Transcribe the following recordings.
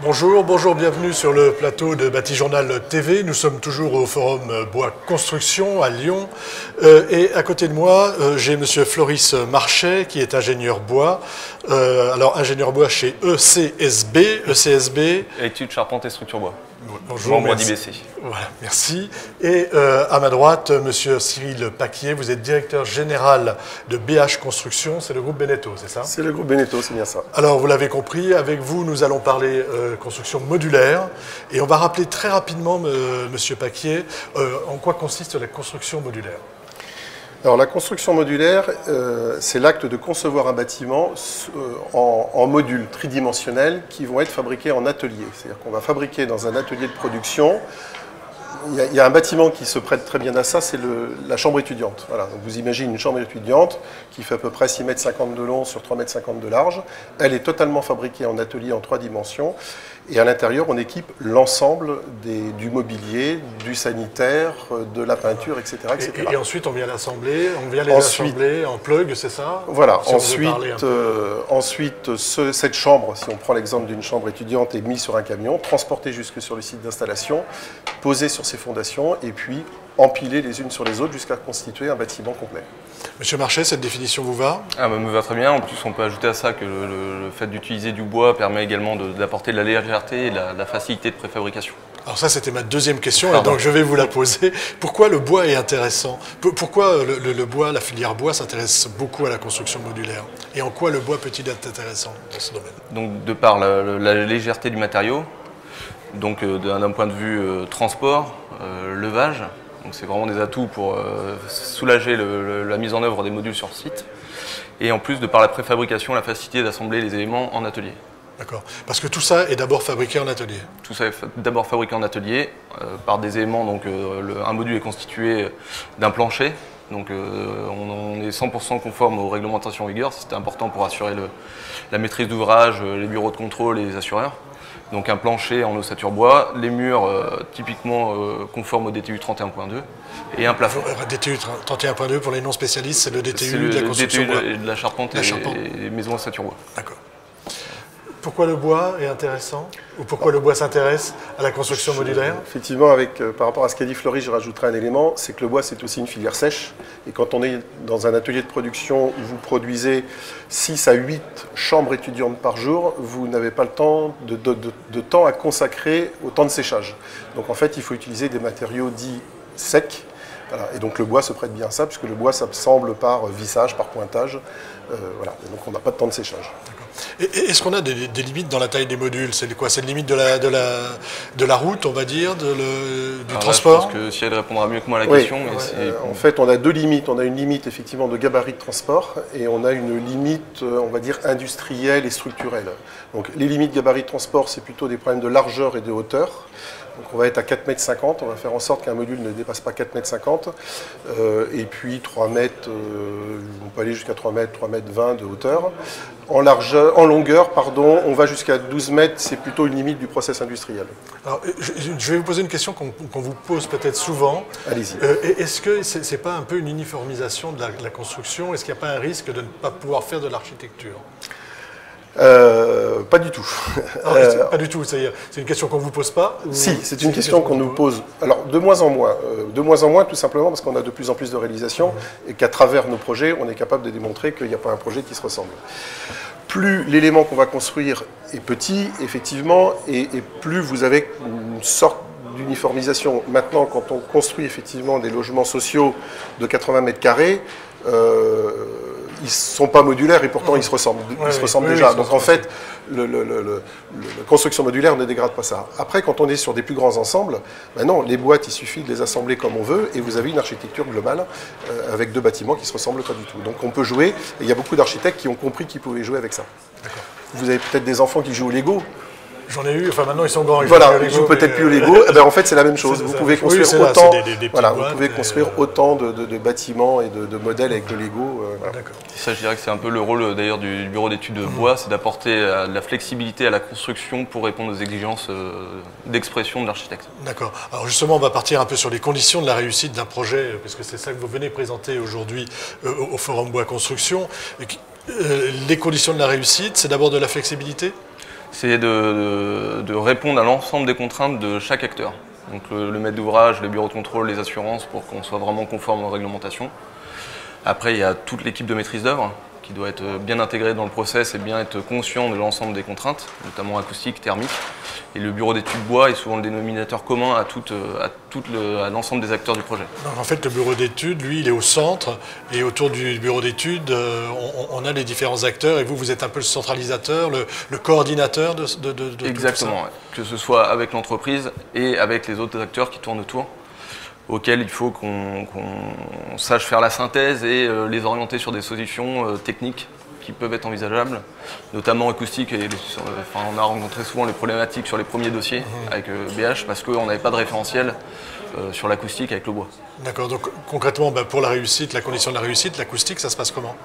Bonjour, bienvenue sur le plateau de Bâti-Journal TV. Nous sommes toujours au Forum Bois Construction à Lyon. Et à côté de moi, j'ai monsieur Floris Marchais qui est ingénieur bois. Alors ingénieur bois chez ECSB. Études charpente et structure bois. Bonjour, membre d'IBC. Voilà, merci. Et à ma droite, monsieur Cyril Paquier, vous êtes directeur général de BH Construction, c'est le groupe Beneteau, c'est ça? C'est le groupe Beneteau, c'est bien ça. Alors, vous l'avez compris, avec vous, nous allons parler construction modulaire. Et on va rappeler très rapidement, monsieur Paquier, en quoi consiste la construction modulaire. Alors, la construction modulaire, c'est l'acte de concevoir un bâtiment en modules tridimensionnels qui vont être fabriqués en atelier. C'est-à-dire qu'on va fabriquer dans un atelier de production. Il y a un bâtiment qui se prête très bien à ça, c'est la chambre étudiante. Voilà, donc vous imaginez une chambre étudiante qui fait à peu près 6,50 m de long sur 3,50 m de large. Elle est totalement fabriquée en atelier en 3 dimensions. Et à l'intérieur, on équipe l'ensemble du mobilier, du sanitaire, de la peinture, etc. etc. Et ensuite, on vient l'assembler, assembler en plug, c'est ça? Voilà, ensuite cette chambre, si on prend l'exemple d'une chambre étudiante, est mise sur un camion, transportée jusque sur le site d'installation, posée sur ses fondations, et puis empilées les unes sur les autres jusqu'à constituer un bâtiment complet. Monsieur Marchais, cette définition vous va? Me va très bien. En plus, on peut ajouter à ça que le fait d'utiliser du bois permet également d'apporter de la légèreté et de la facilité de préfabrication. Alors ça, c'était ma deuxième question, et donc je vais vous la poser. Pourquoi le bois est intéressant? Pourquoi le bois, la filière bois, s'intéresse beaucoup à la construction modulaire? Et en quoi le bois peut-il être intéressant dans ce domaine? Donc, de par la légèreté du matériau, donc d'un point de vue transport, levage, donc c'est vraiment des atouts pour soulager la mise en œuvre des modules sur site. Et en plus, de par la préfabrication, la facilité d'assembler les éléments en atelier. D'accord. Parce que tout ça est d'abord fabriqué en atelier. Tout ça est d'abord fabriqué en atelier par des éléments. Donc, un module est constitué d'un plancher. Donc on est 100% conforme aux réglementations en vigueur. C'était important pour assurer la maîtrise d'ouvrage, les bureaux de contrôle et les assureurs. Donc un plancher en ossature bois, les murs typiquement conformes au DTU 31.2 et un plafond. DTU 31.2 pour les non spécialistes, c'est le DTU de la construction bois. De la charpente et maison ossature bois. D'accord. Pourquoi le bois est intéressant? Ou pourquoi le bois s'intéresse à la construction modulaire? Effectivement, par rapport à ce qu'a dit Floris, je rajouterai un élément, c'est que le bois, c'est aussi une filière sèche. Et quand on est dans un atelier de production où vous produisez 6 à 8 chambres étudiantes par jour, vous n'avez pas le temps de temps à consacrer au temps de séchage. Donc en fait, il faut utiliser des matériaux dits secs. Voilà. Et donc le bois se prête bien à ça, puisque le bois s'assemble par vissage, par pointage. Voilà. Et donc on n'a pas de temps de séchage. Est-ce qu'on a des limites dans la taille des modules? C'est quoi? C'est une limite de la route, on va dire, du transport? Je pense que Cyril répondra mieux que moi à la question. En fait, on a deux limites. On a une limite effectivement de gabarit de transport et on a une limite, on va dire, industrielle et structurelle. Donc les limites gabarit de transport, c'est plutôt des problèmes de largeur et de hauteur. Donc on va être à 4,50 m, on va faire en sorte qu'un module ne dépasse pas 4,50 m. Et puis 3 mètres, on peut aller jusqu'à 3 mètres, 3,20 m de hauteur. En longueur, pardon, on va jusqu'à 12 mètres, c'est plutôt une limite du process industriel. Alors, je vais vous poser une question qu'on vous pose peut-être souvent. Allez-y. Est-ce que ce n'est pas un peu une uniformisation de la construction? Est-ce qu'il n'y a pas un risque de ne pas pouvoir faire de l'architecture? Pas du tout. Pas du tout, c'est une question qu'on ne vous pose pas? Si, c'est une question qu'on nous pose. Alors, de moins en moins. De moins en moins, tout simplement parce qu'on a de plus en plus de réalisations et qu'à travers nos projets, on est capable de démontrer qu'il n'y a pas un projet qui se ressemble. Plus l'élément qu'on va construire est petit, effectivement, et plus vous avez une sorte d'uniformisation. Maintenant, quand on construit effectivement des logements sociaux de 80 mètres carrés, ils ne sont pas modulaires et pourtant ils se ressemblent, déjà. Donc en fait, la construction modulaire ne dégrade pas ça. Après, quand on est sur des plus grands ensembles, ben non, les boîtes, il suffit de les assembler comme on veut et vous avez une architecture globale avec deux bâtiments qui ne se ressemblent pas du tout. Donc on peut jouer, et il y a beaucoup d'architectes qui ont compris qu'ils pouvaient jouer avec ça. Vous avez peut-être des enfants qui jouent au Lego. J'en ai eu, enfin maintenant ils sont grands. Voilà, ils jouent peut-être plus au Lego. Eh ben, en fait, c'est la même chose. Vous pouvez construire autant, autant de bâtiments et de modèles avec le Lego. Voilà. Ça, je dirais que c'est un peu le rôle d'ailleurs du bureau d'études de bois, c'est d'apporter de la flexibilité à la construction pour répondre aux exigences d'expression de l'architecte. D'accord. Alors justement, on va partir un peu sur les conditions de la réussite d'un projet, parce que c'est ça que vous venez présenter aujourd'hui au Forum Bois Construction. Les conditions de la réussite, c'est d'abord de la flexibilité? C'est de répondre à l'ensemble des contraintes de chaque acteur. Donc le maître d'ouvrage, les bureaux de contrôle, les assurances, pour qu'on soit vraiment conforme aux réglementations. Après, il y a toute l'équipe de maîtrise d'œuvre qui doit être bien intégrée dans le process et bien être conscient de l'ensemble des contraintes, notamment acoustiques, thermiques. Et le bureau d'études bois est souvent le dénominateur commun à l'ensemble des acteurs du projet. Donc en fait, le bureau d'études, lui, il est au centre, et autour du bureau d'études, on a les différents acteurs, et vous êtes un peu le centralisateur, le coordinateur de Exactement, tout ça. ouais. Que ce soit avec l'entreprise et avec les autres acteurs qui tournent autour, auxquels il faut qu'on sache faire la synthèse et les orienter sur des solutions techniques qui peuvent être envisageables, notamment acoustiques. On a rencontré souvent les problématiques sur les premiers dossiers avec BH parce qu'on n'avait pas de référentiel sur l'acoustique avec le bois. D'accord, donc concrètement, pour la réussite, la condition de la réussite, l'acoustique, ça se passe comment?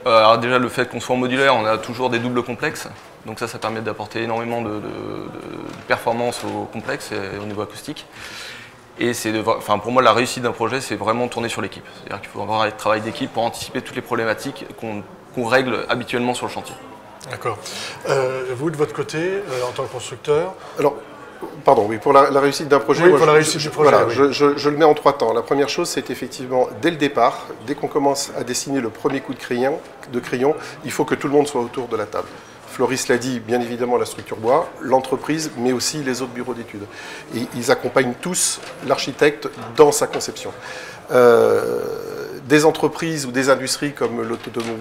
Alors déjà, le fait qu'on soit en modulaire, on a toujours des doubles complexes, donc ça permet d'apporter énormément de performance au complexe et au niveau acoustique. Et pour moi, la réussite d'un projet, c'est vraiment tourner sur l'équipe. C'est-à-dire qu'il faut avoir un travail d'équipe pour anticiper toutes les problématiques qu'on règle habituellement sur le chantier. D'accord. Vous, de votre côté, en tant que constructeur? Alors, pardon, oui, pour la réussite d'un projet, oui, pour la réussite du projet, voilà, oui. je le mets en 3 temps. La première chose, c'est effectivement, dès le départ, dès qu'on commence à dessiner le premier coup de crayon, il faut que tout le monde soit autour de la table. Floris l'a dit, bien évidemment, la structure bois, l'entreprise, mais aussi les autres bureaux d'études. Et ils accompagnent tous l'architecte dans sa conception. Des entreprises ou des industries comme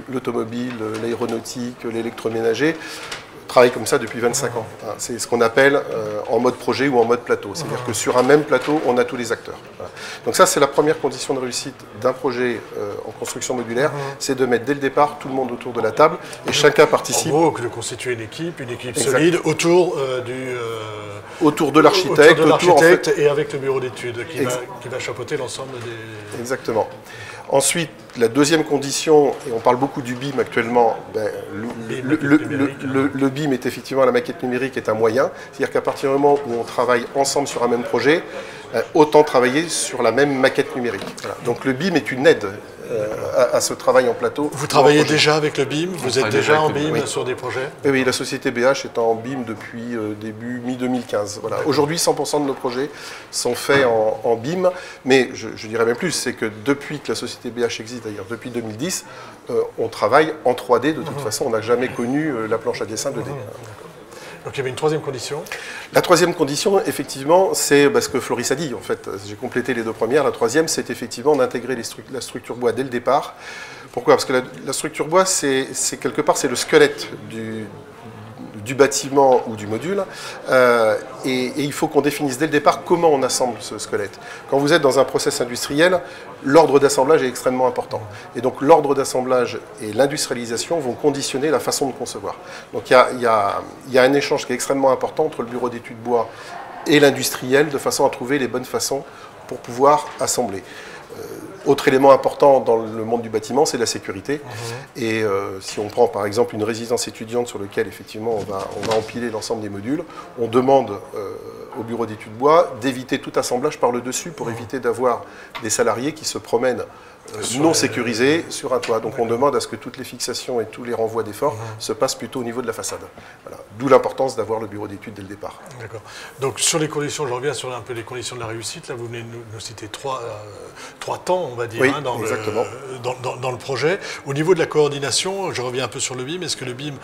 l'automobile, l'aéronautique, l'électroménager travaillent comme ça depuis 25 ans. C'est ce qu'on appelle en mode projet ou en mode plateau. C'est-à-dire que sur un même plateau, on a tous les acteurs. Voilà. Donc ça, c'est la première condition de réussite d'un projet en construction modulaire, c'est de mettre dès le départ tout le monde autour de la table et chacun participe. En gros, de constituer une équipe solide autour autour de l'architecte, en fait, et avec le bureau d'études qui va chapeauter l'ensemble des... Exactement. Ensuite, la deuxième condition, et on parle beaucoup du BIM actuellement, le BIM est effectivement, la maquette numérique est un moyen, c'est-à-dire qu'à partir du moment où on travaille ensemble sur un même projet, autant travailler sur la même maquette numérique. Voilà. Donc le BIM est une aide à ce travail en plateau. Vous travaillez déjà avec le BIM? Vous êtes déjà en BIM sur des projets? Oui, la société BH est en BIM depuis début mi-2015. Voilà. Aujourd'hui, 100% de nos projets sont faits en BIM, mais je dirais même plus, c'est que depuis que la société BH existe, d'ailleurs depuis 2010, on travaille en 3D. De toute façon, on n'a jamais connu la planche à dessin 2D. Donc il y avait une troisième condition. La troisième condition, effectivement, c'est ce que Floris a dit. En fait, j'ai complété les deux premières. La troisième, c'est effectivement d'intégrer la structure bois dès le départ. Pourquoi? Parce que la structure bois, c'est quelque part, c'est le squelette du bâtiment ou du module. Et il faut qu'on définisse dès le départ comment on assemble ce squelette. Quand vous êtes dans un process industriel, l'ordre d'assemblage est extrêmement important. Et donc l'ordre d'assemblage et l'industrialisation vont conditionner la façon de concevoir. Donc il y a un échange qui est extrêmement important entre le bureau d'études bois et l'industriel, de façon à trouver les bonnes façons pour pouvoir assembler. Autre élément important dans le monde du bâtiment, c'est la sécurité. Et si on prend par exemple une résidence étudiante sur laquelle effectivement on va empiler l'ensemble des modules, on demande au bureau d'études bois d'éviter tout assemblage par le dessus pour éviter d'avoir des salariés qui se promènent non sécurisés sur un toit. Donc on demande à ce que toutes les fixations et tous les renvois d'efforts se passent plutôt au niveau de la façade. Voilà. D'où l'importance d'avoir le bureau d'études dès le départ. D'accord. Donc sur les conditions, je reviens sur un peu les conditions de la réussite. Là, vous venez de nous citer trois temps, on va dire, oui, dans le projet. Au niveau de la coordination, je reviens un peu sur le BIM. Est-ce que le BIM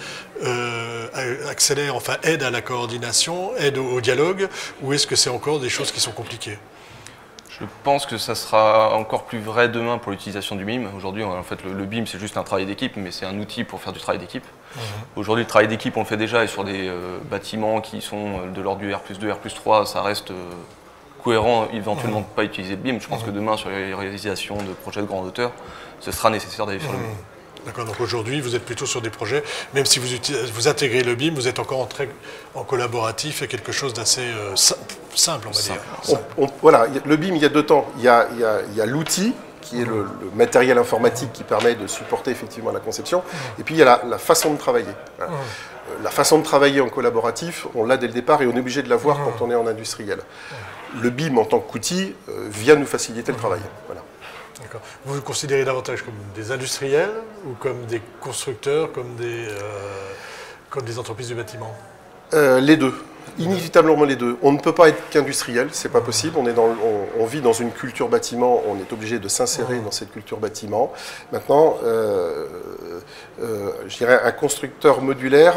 accélère, enfin aide à la coordination, aide au dialogue, ou est-ce que c'est encore des choses qui sont compliquées? Je pense que ça sera encore plus vrai demain pour l'utilisation du BIM. Aujourd'hui, en fait, le BIM, c'est juste un travail d'équipe, mais c'est un outil pour faire du travail d'équipe. Aujourd'hui, le travail d'équipe, on le fait déjà, et sur des bâtiments qui sont de l'ordre du R+2, R+3, ça reste cohérent, éventuellement, de ne pas utiliser le BIM. Je pense que demain, sur les réalisations de projets de grande hauteur, ce sera nécessaire d'aller sur le BIM. D'accord, donc aujourd'hui, vous êtes plutôt sur des projets, même si vous intégrez le BIM, vous êtes encore en collaboratif et quelque chose d'assez simple, on va dire. Voilà, le BIM, il y a deux temps. Il y a l'outil, qui est le matériel informatique qui permet de supporter effectivement la conception, et puis il y a la façon de travailler. Voilà. La façon de travailler en collaboratif, on l'a dès le départ et on est obligé de l'avoir quand on est en industriel. Le BIM, en tant qu'outil, vient nous faciliter le travail. Voilà. Vous vous considérez davantage comme des industriels ou comme des constructeurs, comme des entreprises du bâtiment? Les deux. Inévitablement les deux. On ne peut pas être qu'industriel, c'est pas possible. On vit dans une culture bâtiment, on est obligé de s'insérer dans cette culture bâtiment. Maintenant, je dirais un constructeur modulaire,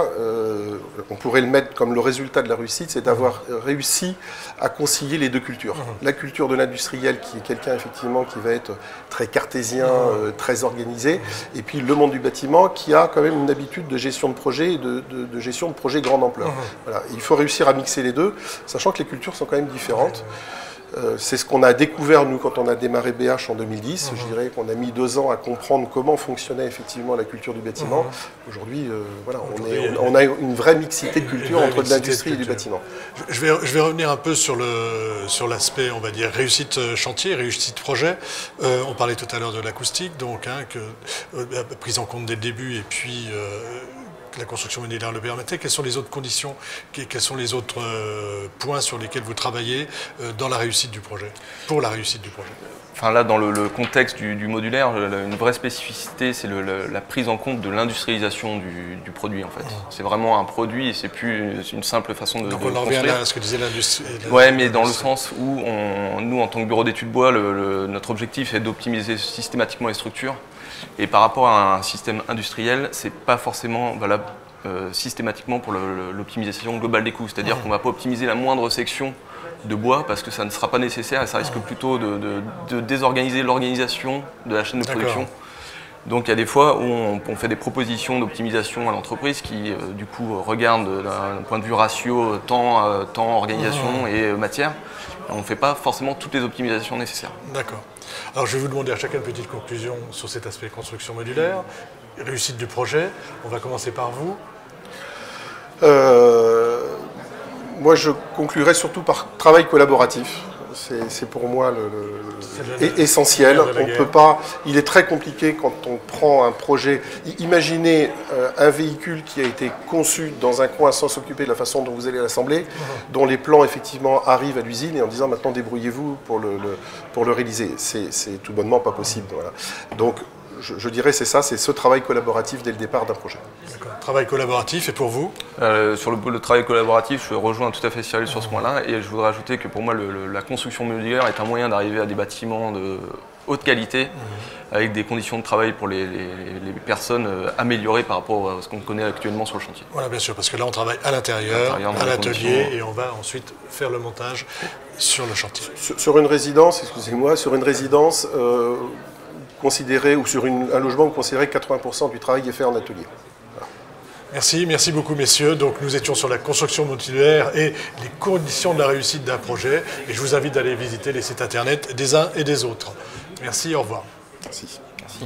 on pourrait le mettre comme le résultat de la réussite, c'est d'avoir réussi à concilier les deux cultures. La culture de l'industriel, qui est quelqu'un effectivement qui va être très cartésien, très organisé, et puis le monde du bâtiment qui a quand même une habitude de gestion de projet et de gestion de projet grande ampleur. Voilà. Il faut réussir à mixer les deux, sachant que les cultures sont quand même différentes. C'est ce qu'on a découvert, nous, quand on a démarré BH en 2010. Je dirais qu'on a mis 2 ans à comprendre comment fonctionnait effectivement la culture du bâtiment. Aujourd'hui, voilà, on a une vraie mixité de culture entre de l'industrie et du bâtiment. Je vais revenir un peu sur l'aspect, on va dire, réussite chantier, réussite projet. On parlait tout à l'heure de l'acoustique, donc, prise en compte dès le début, et puis la construction modulaire le permettait. Quelles sont les autres conditions, quels sont les autres points sur lesquels vous travaillez dans la réussite du projet, pour la réussite du projet? Enfin là, dans le contexte du modulaire, une vraie spécificité, c'est la prise en compte de l'industrialisation du produit en fait. C'est vraiment un produit et c'est plus une simple façon de Donc on en revient à ce que disait l'industrie. Ouais, mais dans le sens où nous, en tant que bureau d'études bois, notre objectif est d'optimiser systématiquement les structures. Et par rapport à un système industriel, c'est pas forcément valable systématiquement pour l'optimisation globale des coûts. C'est-à-dire qu'on ne va pas optimiser la moindre section de bois parce que ça ne sera pas nécessaire et ça risque plutôt de désorganiser l'organisation de la chaîne de production. Donc il y a des fois où on fait des propositions d'optimisation à l'entreprise qui du coup regardent d'un point de vue ratio temps, organisation et matière. On ne fait pas forcément toutes les optimisations nécessaires. D'accord. Alors je vais vous demander à chacun une petite conclusion sur cet aspect construction modulaire, réussite du projet. On va commencer par vous. Moi je conclurai surtout par travail collaboratif. C'est pour moi essentiel. On peut pas. Il est très compliqué quand on prend un projet. Imaginez un véhicule qui a été conçu dans un coin sans s'occuper de la façon dont vous allez l'assembler, dont les plans effectivement arrivent à l'usine et en disant maintenant débrouillez-vous pour le réaliser. C'est tout bonnement pas possible. Voilà. Donc je dirais c'est ça, c'est ce travail collaboratif dès le départ d'un projet. Travail collaboratif, et pour vous? Sur le travail collaboratif, je rejoins tout à fait Cyril sur ce point-là, et je voudrais ajouter que pour moi, la construction modulaire est un moyen d'arriver à des bâtiments de haute qualité, avec des conditions de travail pour les personnes améliorées par rapport à ce qu'on connaît actuellement sur le chantier. Voilà, bien sûr, parce que là, on travaille à l'intérieur, à l'atelier, et on va ensuite faire le montage sur le chantier. Sur une résidence, excusez-moi, sur une résidence considérée, ou sur un logement, vous considérez que 80% du travail est fait en atelier. Merci beaucoup messieurs. Donc nous étions sur la construction modulaire et les conditions de la réussite d'un projet. Et je vous invite d'aller visiter les sites internet des uns et des autres. Merci, au revoir. Merci. Merci.